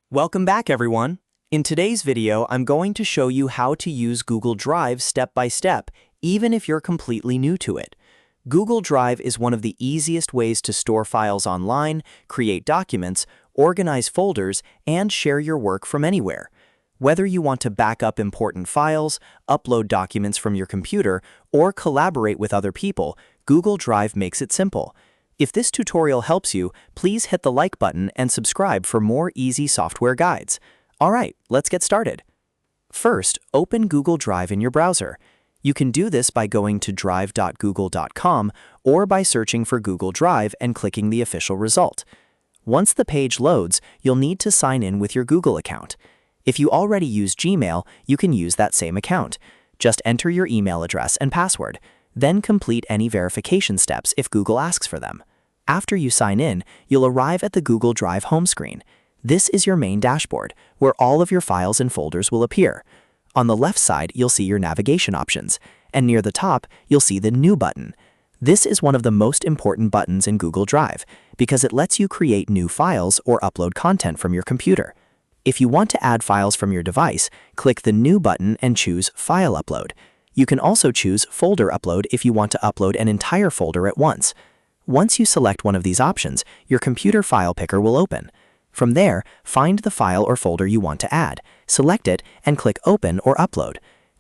Welcome back, everyone. In today's video, I'm going to show you how to use Google Drive step by step, even if you're completely new to it. Google Drive is one of the easiest ways to store files online, create documents, organize folders, and share your work from anywhere. Whether you want to back up important files, upload documents from your computer, or collaborate with other people, Google Drive makes it simple. If this tutorial helps you, please hit the like button and subscribe for more easy software guides. Alright, let's get started. First, open Google Drive in your browser. You can do this by going to drive.google.com or by searching for Google Drive and clicking the official result. Once the page loads, you'll need to sign in with your Google account. If you already use Gmail, you can use that same account. Just enter your email address and password. Then complete any verification steps if Google asks for them. After you sign in, you'll arrive at the Google Drive home screen. This is your main dashboard, where all of your files and folders will appear. On the left side, you'll see your navigation options, and near the top, you'll see the New button. This is one of the most important buttons in Google Drive because it lets you create new files or upload content from your computer. If you want to add files from your device, click the New button and choose File Upload. You can also choose Folder Upload if you want to upload an entire folder at once. Once you select one of these options, your computer file picker will open. From there, find the file or folder you want to add, select it, and click Open or Upload.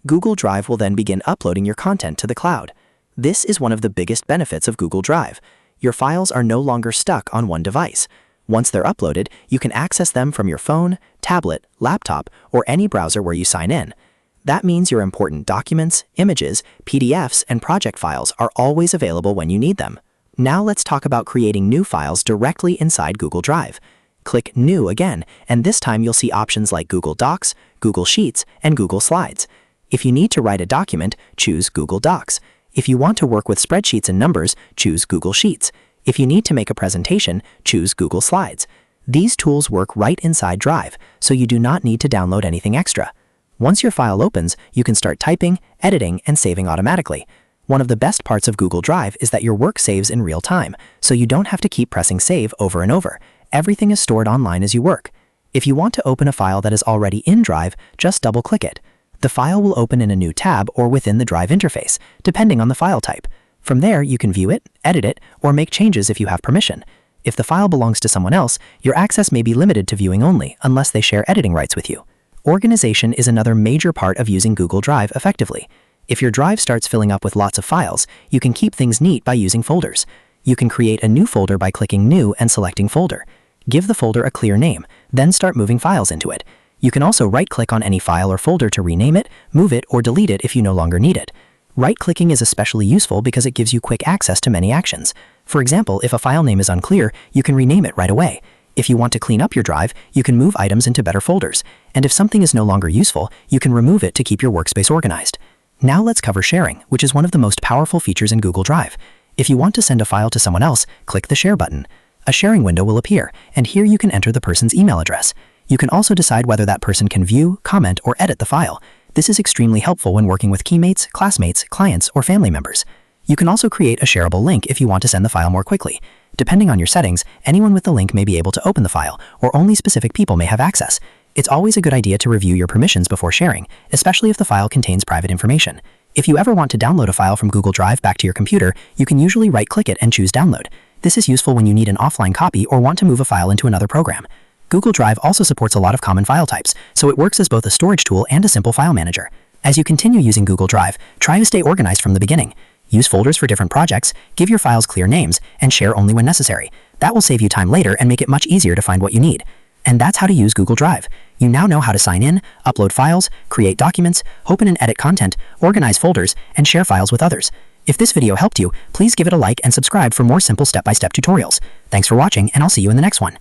Google Drive will then begin uploading your content to the cloud. This is one of the biggest benefits of Google Drive. Your files are no longer stuck on one device. Once they're uploaded, you can access them from your phone, tablet, laptop, or any browser where you sign in. That means your important documents, images, PDFs, and project files are always available when you need them. Now let's talk about creating new files directly inside Google Drive. Click New again, and this time you'll see options like Google Docs, Google Sheets, and Google Slides. If you need to write a document, choose Google Docs. If you want to work with spreadsheets and numbers, choose Google Sheets. If you need to make a presentation, choose Google Slides. These tools work right inside Drive, so you do not need to download anything extra. Once your file opens, you can start typing, editing, and saving automatically. One of the best parts of Google Drive is that your work saves in real time, so you don't have to keep pressing save over and over. Everything is stored online as you work. If you want to open a file that is already in Drive, just double-click it. The file will open in a new tab or within the Drive interface, depending on the file type. From there, you can view it, edit it, or make changes if you have permission. If the file belongs to someone else, your access may be limited to viewing only, unless they share editing rights with you. Organization is another major part of using Google Drive effectively. If your drive starts filling up with lots of files, you can keep things neat by using folders. You can create a new folder by clicking New and selecting Folder. Give the folder a clear name, then start moving files into it. You can also right-click on any file or folder to rename it, move it, or delete it if you no longer need it. Right-clicking is especially useful because it gives you quick access to many actions. For example, if a file name is unclear, you can rename it right away. If you want to clean up your drive, you can move items into better folders. And if something is no longer useful, you can remove it to keep your workspace organized. Now let's cover sharing, which is one of the most powerful features in Google Drive. If you want to send a file to someone else, click the Share button. A sharing window will appear, and here you can enter the person's email address. You can also decide whether that person can view, comment, or edit the file. This is extremely helpful when working with teammates, classmates, clients, or family members. You can also create a shareable link if you want to send the file more quickly. Depending on your settings, anyone with the link may be able to open the file, or only specific people may have access. It's always a good idea to review your permissions before sharing, especially if the file contains private information. If you ever want to download a file from Google Drive back to your computer, you can usually right-click it and choose Download. This is useful when you need an offline copy or want to move a file into another program. Google Drive also supports a lot of common file types, so it works as both a storage tool and a simple file manager. As you continue using Google Drive, try to stay organized from the beginning. Use folders for different projects, give your files clear names, and share only when necessary. That will save you time later and make it much easier to find what you need. And that's how to use Google Drive. You now know how to sign in, upload files, create documents, open and edit content, organize folders, and share files with others. If this video helped you, please give it a like and subscribe for more simple step-by-step tutorials. Thanks for watching, and I'll see you in the next one.